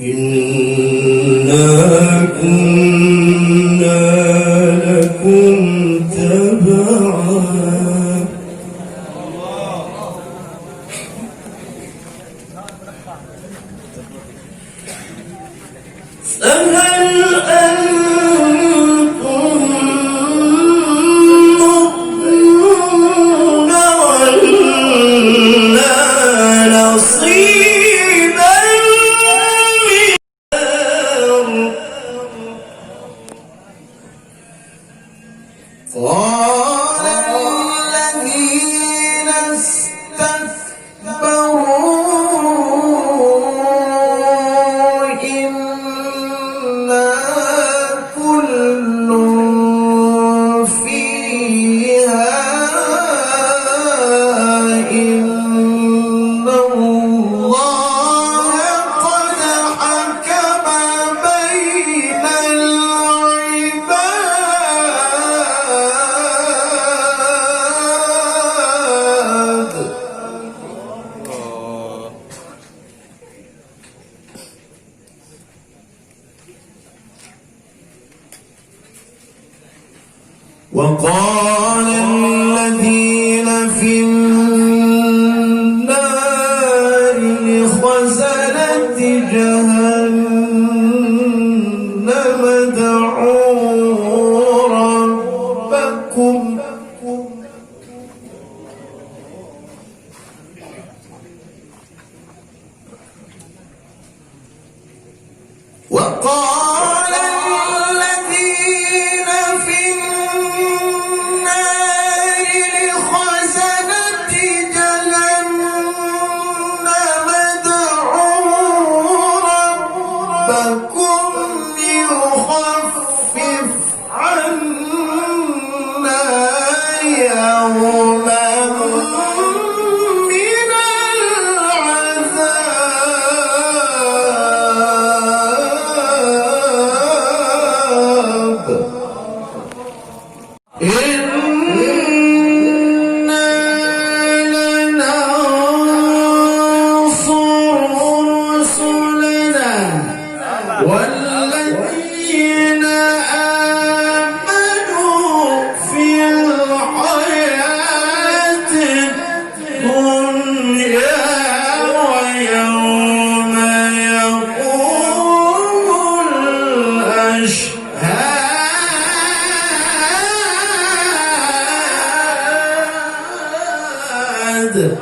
إنا كنا لكم تبعا فهل أنتم مؤمنون ولنا نصيبا قال الذين استكبروا إنا كل فيها إن الله قد حكم بين العباد وقال الذين في النار لخزنة جهنم ادعوا ربكم وقال الذين في النار لخزنة جهنم ادعوا ربكم يخفف عنا يوما من العذاب إنا لننصر رسلنا والذين آمنوا في الحياة الدنيا ويوم يقوم الأشهاد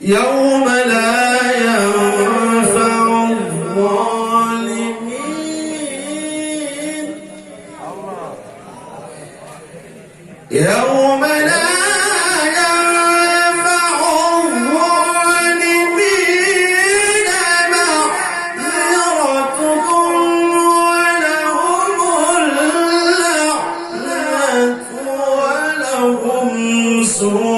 يوم لا ينفع الظالمين يوم لا ينفع الظالمين معذرتهم ولهم اللعنة ولهم سوء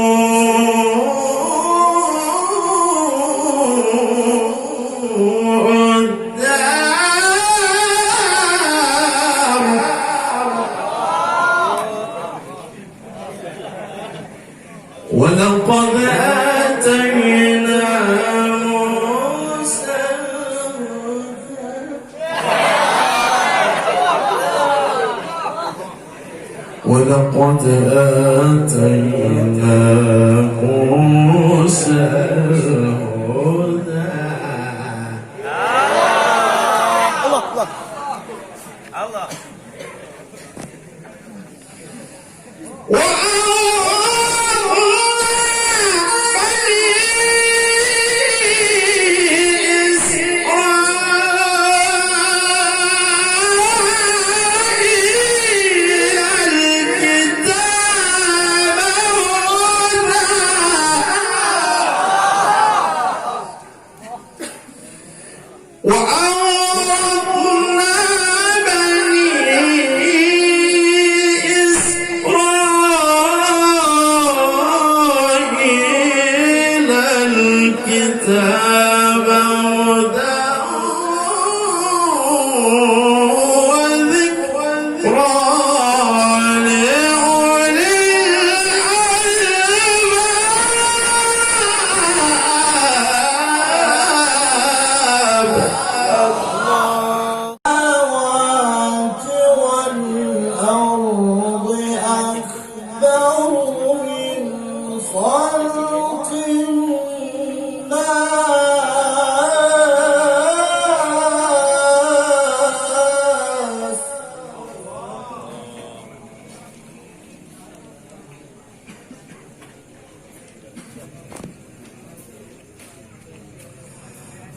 الدار ولقد آتينا موسى ولقد آتينا موسى الهدى الله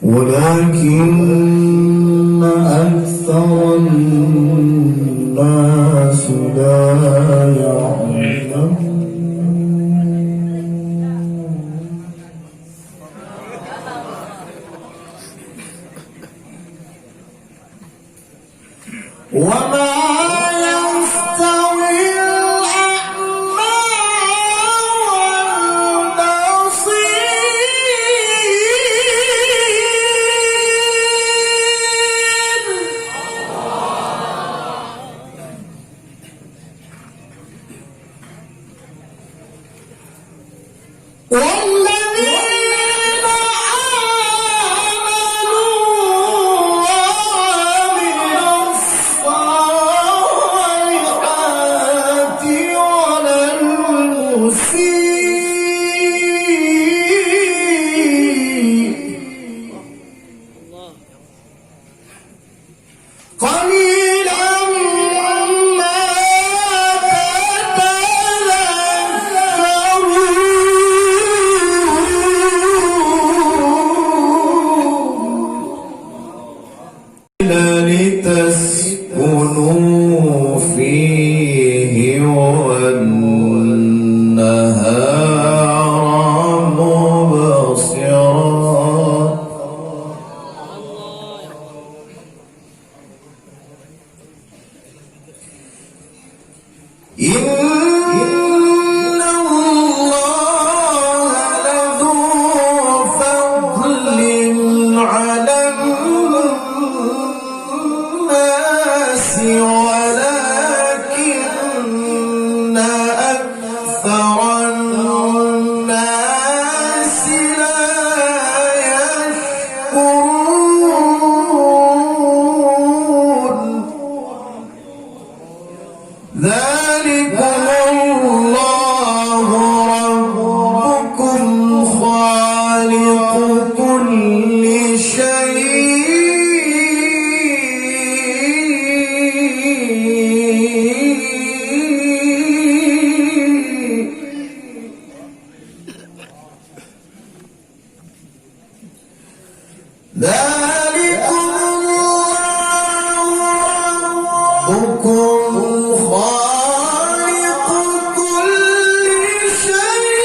ولكن أكثر الناس لا يعلمون. وما يستوي الأعمى والبصير لتسكنوا فيه والنهار مبصرا إن الله لذو فضل على الناس ولكن أكثر الناس لا يشكرون. ذلكم الله ربكم خالق كل شيء ذلكم الله ربكم خالق كل شيء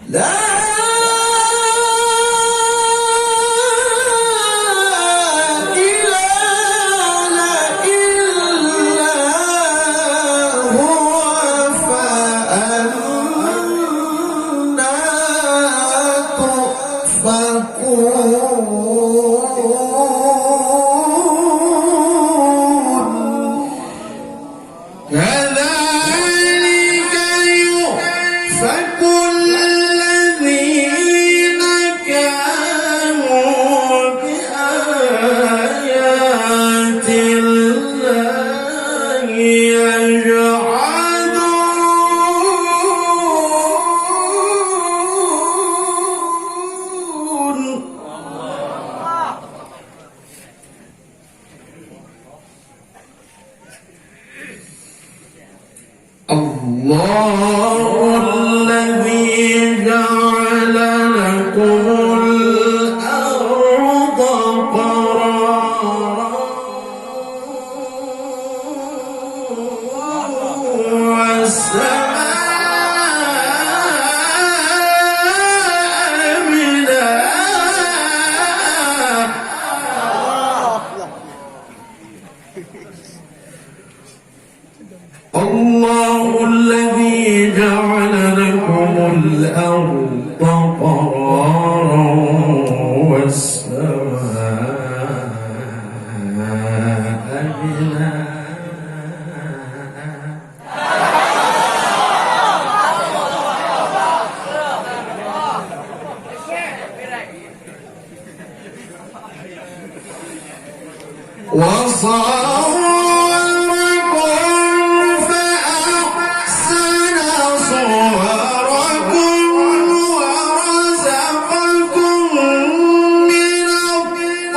لا كذلك يؤفك الذين كانوا بآيات الله يجحدون. الله الذي جعل لكم الأرض قرارا والسماء بناءً. الله الذي جعل لكم الأرض قرارا والسماء بناءً. فأحسن صوركم ورزقكم من الطيبات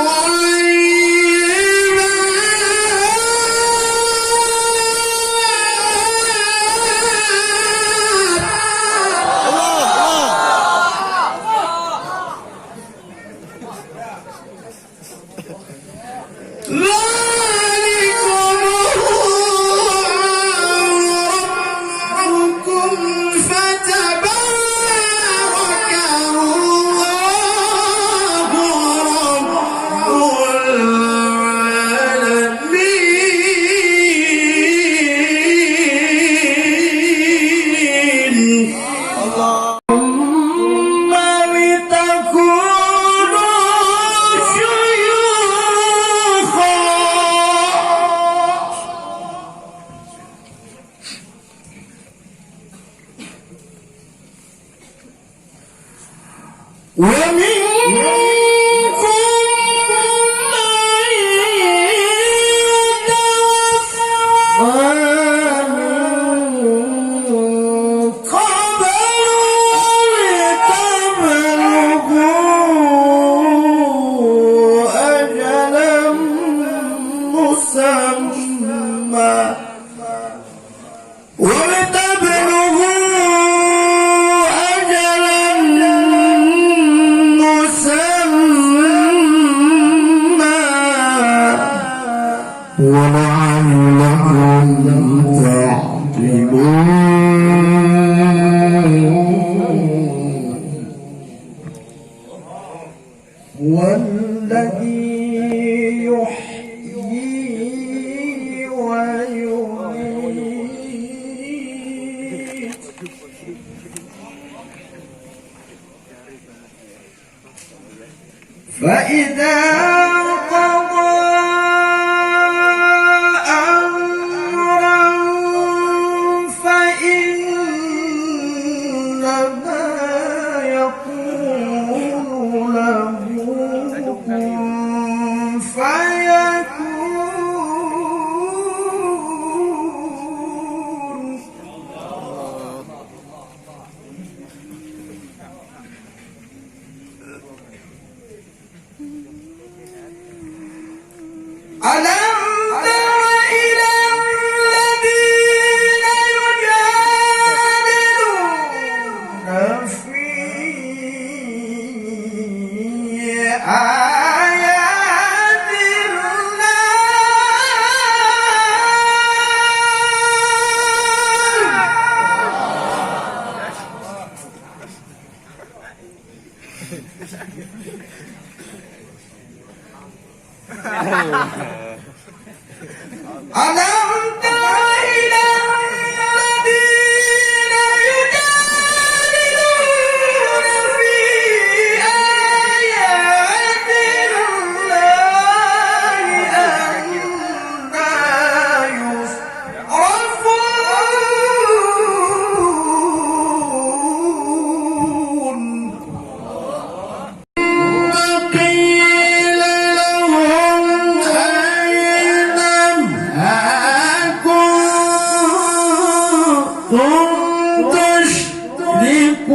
فإذا قضى أمرا فإنما يقول له كن فيكون. ألم تر إلى الذين يجادلون في آيات ألم تر إلى الذين يجادلون في آيات الله أنى يصرفون.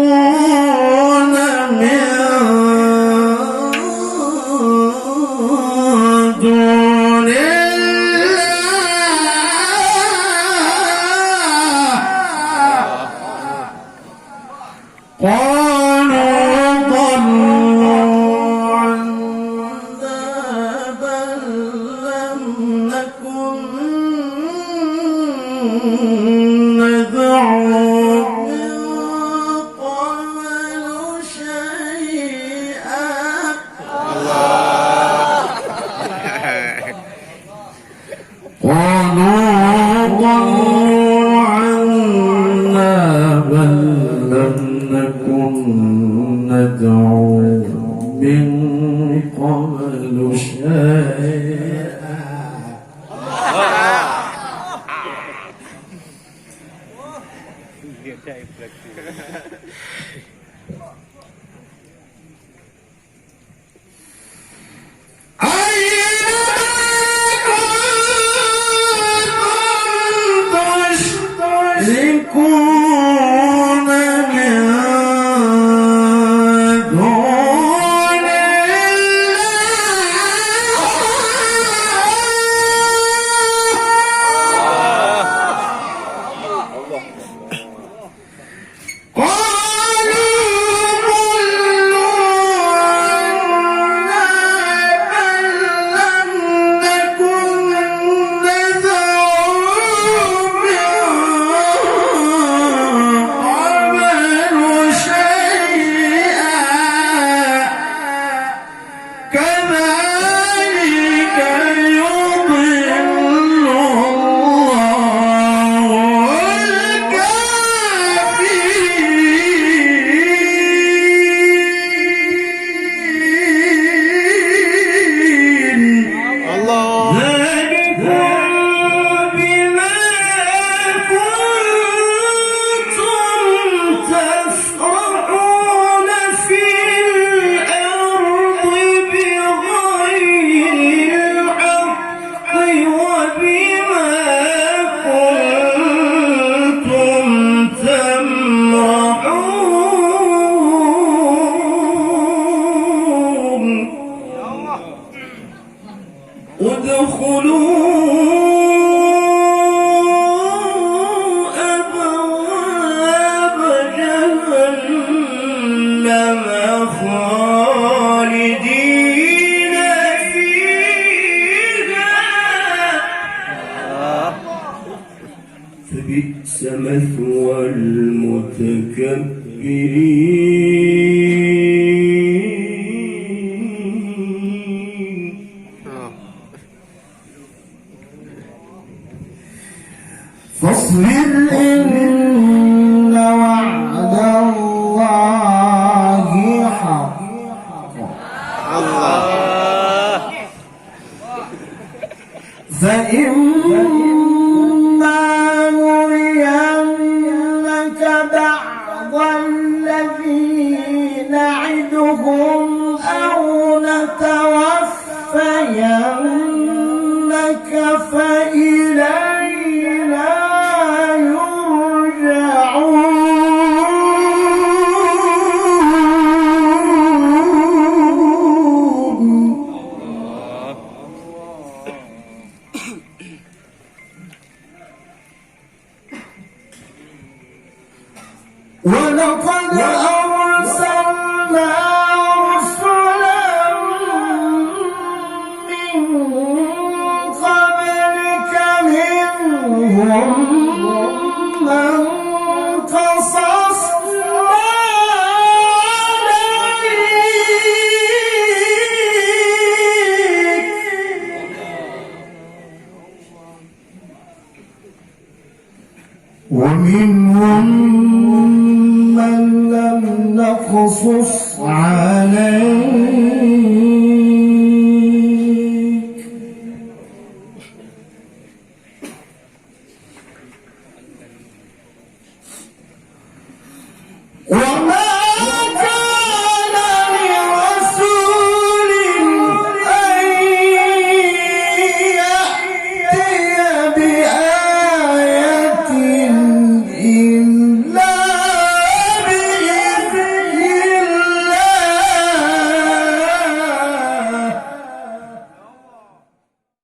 تشركون من دون الله قالوا ضلوا عنا بل لم نكن ندعو ندعو من قبل شيئا. قالوا أبواب جهنم خالدين فيها فبئس مثوى المتكبرين. فاصبر إن وعد الله حق. فإما نرينك بعض الذي نعدهم أو نتوفينك فإلينا ولقد أرسلنا رسلا من قبلك منهم من قصصنا عليك ومنهم من لم نقصص عليك